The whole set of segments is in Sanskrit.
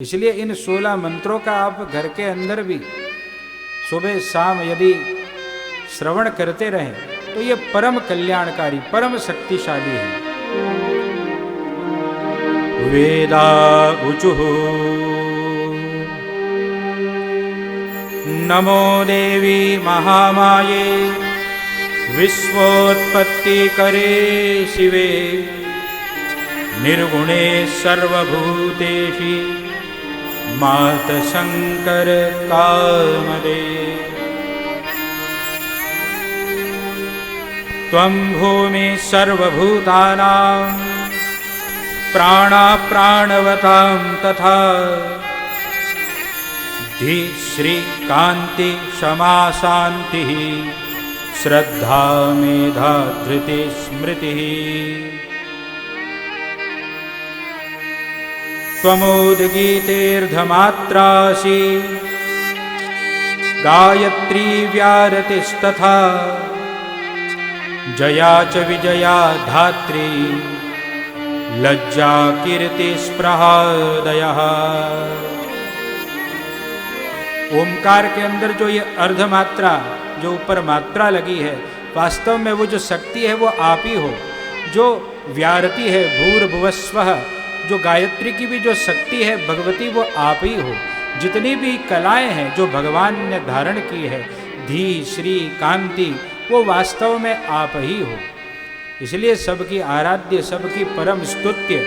इसलिए इन 16 मंत्रों का आप घर के अंदर भी सुबह शाम यदि श्रवण करते रहें तो ये परम कल्याणकारी, परम शक्तिशाली है। वेदा ऊचुः नमो देवी महामाये विश्वोत्पत्ति करे शिवे निर्गुणे सर्वभूतेषु मात शंकर कामदे। त्वं भूमि सर्वभूतानां प्राणवतां तथा धि श्री कांति क्षमा शांति श्रद्धा मेधा धृति स्मृति। त्वमोदगीतेर्धमात्रासि गायत्री व्यारतिस्तथा जया च विजया धात्री लज्जा कीर्ति स्पृहादयः। ओमकार के अंदर जो ये अर्धमात्रा, जो ऊपर मात्रा लगी है, वास्तव में वो जो शक्ति है वो आप ही हो। जो व्यारति है भूर्भुवस्वः, जो गायत्री की भी जो शक्ति है भगवती, वो आप ही हो। जितनी भी कलाएं हैं जो भगवान ने धारण की है, धी श्री कांति, वो वास्तव में आप ही हो। इसलिए सबकी आराध्य, सबकी परम स्तुत्य,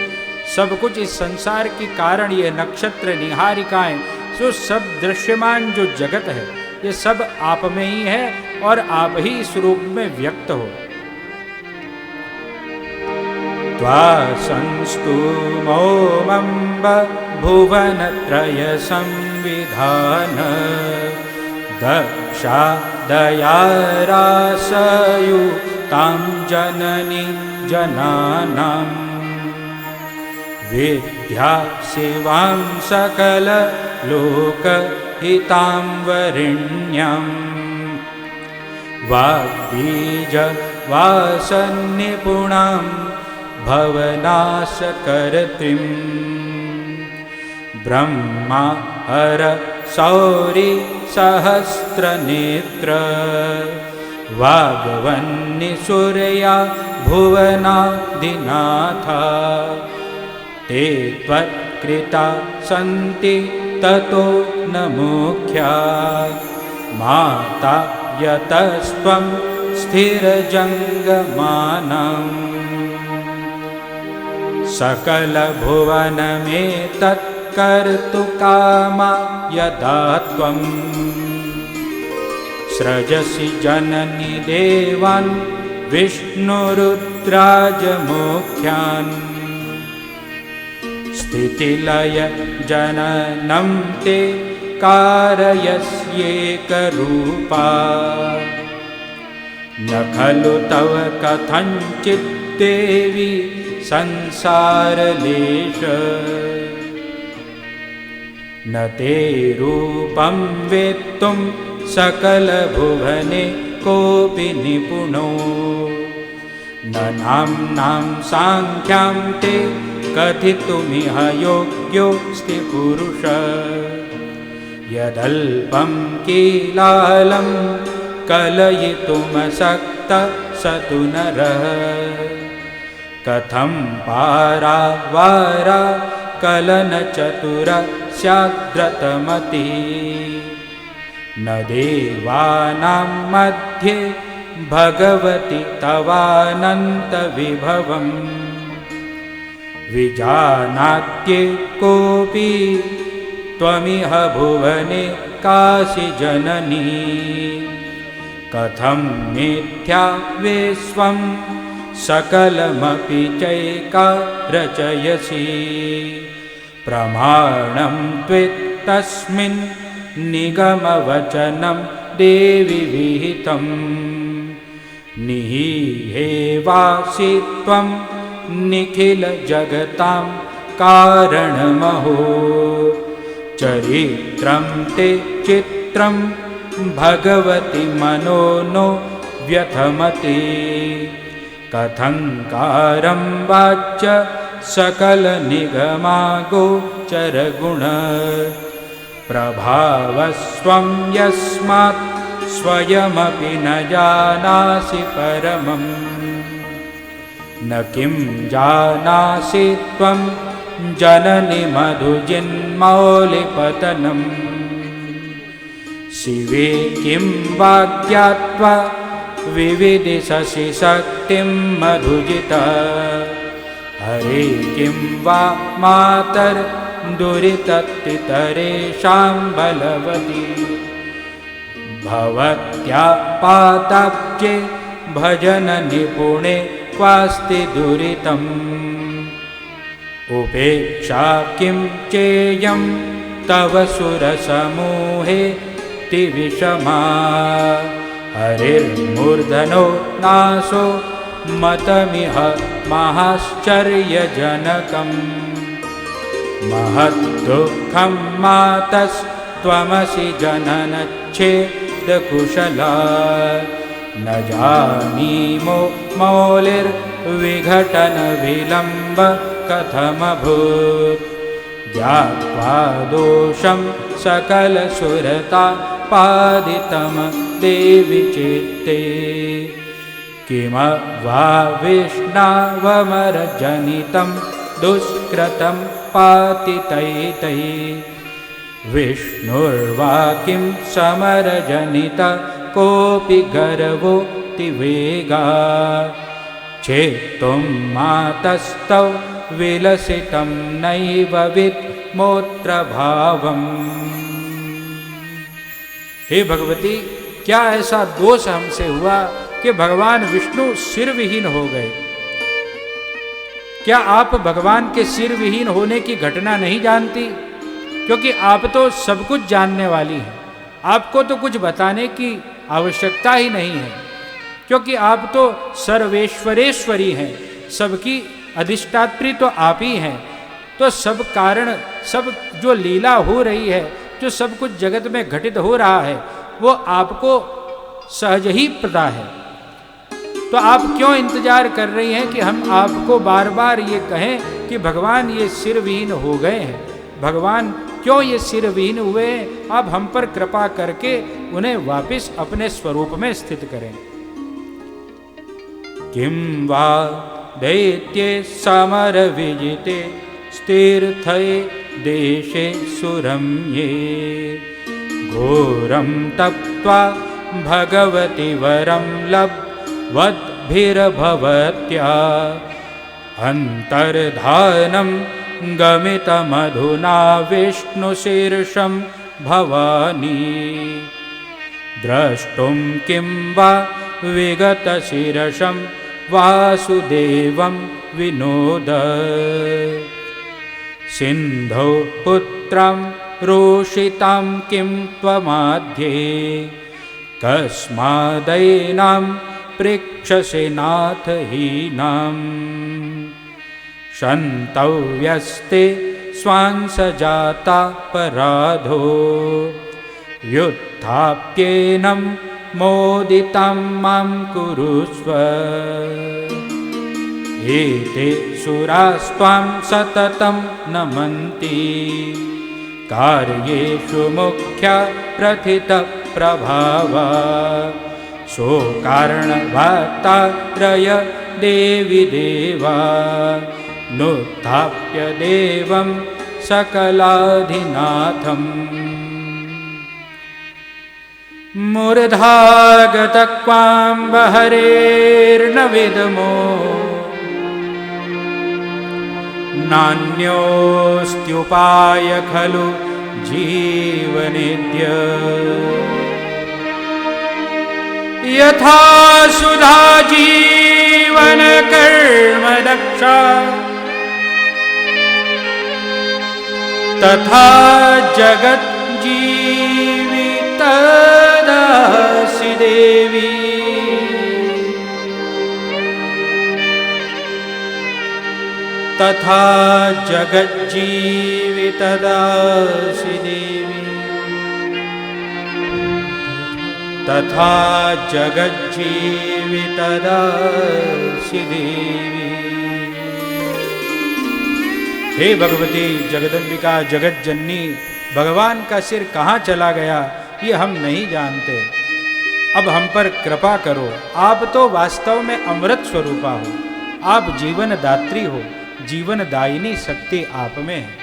सब कुछ इस संसार के कारण ये नक्षत्र निहारिकाएं, जो सब दृश्यमान जो जगत है, ये सब आप में ही है और आप ही इस रूप में व्यक्त हो। त्वासंस्तु मोमंब भुवनत्रय संविधान दक्षा दयारासयुतां जननी जनानां विद्या शिवां सकल लोकहितां वरिण्यां वाग्बीज वासन्निपुणां भवनाशकर्त्रीं ब्रह्मा हर सौरि सहस्रनेत्र वाग्वन्नि सूर्या भुवनादिनाथा ते त्वत्कृता सन्ति ततो न मुख्या माता यतस्त्वं स्थिरजङ्गमानम् सकलभुवनमेतत् कर्तुकामा यदा त्वं सृजसि जननि देवान् विष्णुरुद्राजमुख्यान् स्थितिलय जननं ते कारयस्येकरूपा न खलु तव कथञ्चित् देवी संसारलेश न ते रूपं वेत्तुं सकलभुवने कोऽपि निपुणो न नाम्नां सांख्यां ते कथितुमिह योग्योऽस्ति पुरुष यदल्पं कीलालं कलयितुमशक्तः स तु नरः कथं पारावारा कलनचतुरः स्याद्रतमति न देवानां मध्ये भगवति तवानन्तविभवम् विजानात्ये कोऽपि त्वमिह भुवने काशी जननी कथं मिथ्या विश्वं सकलमपि चैका रचयसि प्रमाणं त्वेतस्मिन् निगमवचनं देवि विहितं निहिहेवासि त्वं निखिलजगतां कारणमहो चरित्रं ते चित्रं भगवति मनो नो व्यथमति कथंकारं वाच्य सकल निगमागो चरगुण प्रभावस्वं यस्मात् स्वयमपि न जानासि परमम् न किं जानासि त्वं जननि मधुजिन्मौलिपतनम् शिवे किं वा ज्ञात्वा विविदिशसि शक्तिं मधुजिता हरे किं वा मातर्दुरितत्तितरेषां बलवती भवत्या पाताब्जे भजन निपुणे क्वास्ति दुरितम् उपेक्षा किं चेयं तव सुरसमूहे विषमा हरिर्मूर्धनो नासो मतमिह महाश्चर्यजनकम् महद्दुःखं मातस्त्वमसि जननच्छेदकुशला न जानीमो मौलिर्विघटनविलम्ब कथमभूत् ज्ञात्वा दोषं सकलसुरता पादितं देवि चित्ते किमवा विष्णावमरजनितं दुष्कृतं पातितैतै विष्णुर्वा किं समरजनित कोऽपि गर्वोऽतिवेगा चेत्तुं मातस्तौ विलसितं नैव विद्मोत्रभावम्। हे भगवती, क्या ऐसा दोष हमसे हुआ कि भगवान विष्णु सिर विहीन हो गए? क्या आप भगवान के सिर विहीन होने की घटना नहीं जानती? क्योंकि आप तो सब कुछ जानने वाली हैं, आपको तो कुछ बताने की आवश्यकता ही नहीं है, क्योंकि आप तो सर्वेश्वरेश्वरी हैं, सबकी अधिष्ठात्री तो आप ही हैं। तो सब कारण, सब जो लीला हो रही है, जो सब कुछ जगत में घटित हो रहा है, वो आपको सहज ही पता है। तो आप क्यों इंतजार कर रही हैं कि हम आपको बार बार ये कहें कि भगवान ये सिर विहीन हो गए हैं? भगवान क्यों ये सिर विहीन हुए हैं? आप हम पर कृपा करके उन्हें वापस अपने स्वरूप में स्थित करें। किं वा दैत्ये समर विजिते स्थिरथये देशे सुरम्ये घोरं तप्त्वा भगवति वरं लब्ध्वद्भिर्भवत्या अन्तर्धानं गमितमधुना विष्णुशीर्षं भवानी द्रष्टुं किं वा विगतशिरसं वासुदेवं विनोद सिन्धौ पुत्रं रोषितां किं त्वमाध्ये कस्मादैनां पृक्षसे नाथ हीनाम् क्षन्तव्यस्ते स्वांसजाता पराधो युद्धाप्येनं मोदितं मां कुरुष्व एते सुरास्त्वां सततं नमन्ति कार्येषु मुख्या प्रथितप्रभावा सोकारणवातारय देवी देवा नोत्थाप्य देवं सकलाधिनाथम् मूर्धागतक्वाम्बहरेर्न विद्मो नान्योऽस्त्युपाय खलु जीवनेद्य यथा सुधा जीवन कर्म दक्षा तथा जगत जीवितदासि देवी तथा जगत जीवितदासि देवी तथा जगत जीवितदासि देवी हे भगवती जगदम्बिका जगत जननी, भगवान का सिर कहाँ चला गया ये हम नहीं जानते। अब हम पर कृपा करो। आप तो वास्तव में अमृत स्वरूपा हो, आप जीवन दात्री हो, जीवन दायिनी शक्ति आप में है,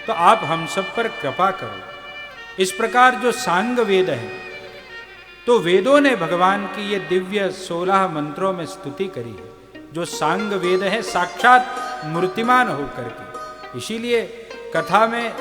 तो आप हम सब पर कृपा करो। इस प्रकार जो सांग वेद है, तो वेदों ने भगवान की ये दिव्य 16 मंत्रों में स्तुति करी है। जो सांग वेद है साक्षात मूर्तिमान होकर के, इसीलिए कथा में